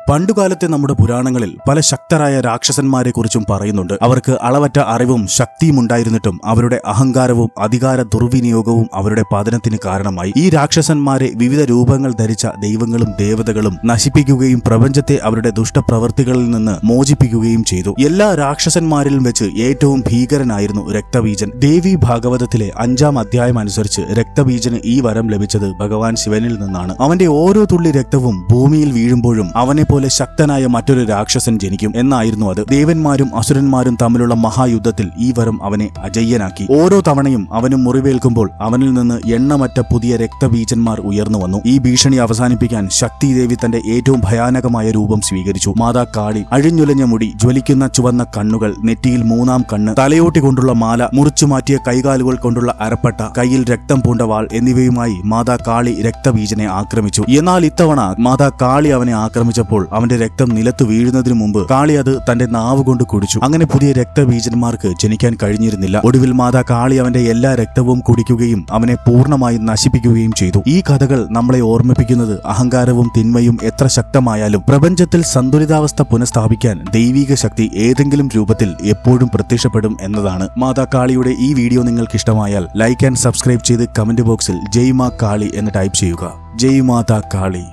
പണ്ടുകാലത്തെ നമ്മുടെ പുരാണങ്ങളിൽ പല ശക്തരായ രാക്ഷസന്മാരെ കുറിച്ചും പറയുന്നുണ്ട്. അവർക്ക് അളവറ്റ അറിവും ശക്തിയും ഉണ്ടായിരുന്നിട്ടും അവരുടെ അഹങ്കാരവും അധികാര ദുർവിനിയോഗവും അവരുടെ പതനത്തിന് കാരണമായി. ഈ രാക്ഷസന്മാരെ വിവിധ രൂപങ്ങൾ ധരിച്ച ദൈവങ്ങളും ദേവതകളും നശിപ്പിക്കുകയും പ്രപഞ്ചത്തെ അവരുടെ ദുഷ്ടപ്രവൃത്തികളിൽ നിന്ന് മോചിപ്പിക്കുകയും ചെയ്തു. എല്ലാ രാക്ഷസന്മാരിലും വെച്ച് ഏറ്റവും ഭീകരനായിരുന്നു രക്തബീജൻ. ദേവി ഭാഗവതത്തിലെ 5-ാം അധ്യായം അനുസരിച്ച് രക്തബീജന് ഈ വരം ലഭിച്ചത് ഭഗവാൻ ശിവനിൽ നിന്നാണ്. അവന്റെ ഓരോ തുള്ളി രക്തവും ഭൂമിയിൽ വീഴുമ്പോഴും അവനെ പോലെ ശക്തനായ മറ്റൊരു രാക്ഷസൻ ജനിക്കും എന്നായിരുന്നു അത്. ദേവന്മാരും അസുരന്മാരും തമ്മിലുള്ള മഹായുദ്ധത്തിൽ ഈ വരം അവനെ അജയ്യനാക്കി. ഓരോ തവണയും അവന് മുറിവേൽക്കുമ്പോൾ അവനിൽ നിന്ന് എണ്ണമറ്റ പുതിയ രക്തബീജന്മാർ ഉയർന്നു വന്നു. ഈ ഭീഷണി അവസാനിപ്പിക്കാൻ ശക്തിദേവി തന്റെ ഏറ്റവും ഭയാനകമായ രൂപം സ്വീകരിച്ചു. മാതാ കാളി അഴിഞ്ഞുലഞ്ഞ മുടി, ജ്വലിക്കുന്ന ചുവന്ന കണ്ണുകൾ, നെറ്റിയിൽ 3-ാം കണ്ണ്, തലയോട്ടി കൊണ്ടുള്ള മാല, മുറിച്ചുമാറ്റിയ കൈകാലുകൾ കൊണ്ടുള്ള അരപ്പട്ട, കയ്യിൽ രക്തം പൂണ്ട വാൾ എന്നിവയുമായി മാതാ കാളി രക്തബീജനെ ആക്രമിച്ചു. എന്നാൽ ഇത്തവണ മാതാ കാളി അവനെ ആക്രമിച്ചപ്പോൾ അവന്റെ രക്തം നിലത്തു വീഴുന്നതിനു മുമ്പ് കാളി അത് തന്റെ നാവ് കൊണ്ട് കുടിച്ചു. അങ്ങനെ പുതിയ രക്തബീജന്മാർക്ക് ജനിക്കാൻ കഴിഞ്ഞിരുന്നില്ല. ഒടുവിൽ മാതാ കാളി അവന്റെ എല്ലാ രക്തവും കുടിക്കുകയും അവനെ പൂർണ്ണമായും നശിപ്പിക്കുകയും ചെയ്തു. ഈ കഥകൾ നമ്മളെ ഓർമ്മിപ്പിക്കുന്നത് അഹങ്കാരവും തിന്മയും എത്ര ശക്തമായാലും പ്രപഞ്ചത്തിൽ സന്തുലിതാവസ്ഥ പുനഃസ്ഥാപിക്കാൻ ദൈവിക ശക്തി ഏതെങ്കിലും രൂപത്തിൽ എപ്പോഴും പ്രത്യക്ഷപ്പെടും എന്നതാണ്. മാതാ കാളിയുടെ ഈ വീഡിയോ നിങ്ങൾക്ക് ഇഷ്ടമായാൽ ലൈക്ക് ആൻഡ് സബ്സ്ക്രൈബ് ചെയ്ത് കമന്റ് ബോക്സിൽ ജയ് മാ കാളി എന്ന് ടൈപ്പ് ചെയ്യുക. ജയ് മാതാ കാളി.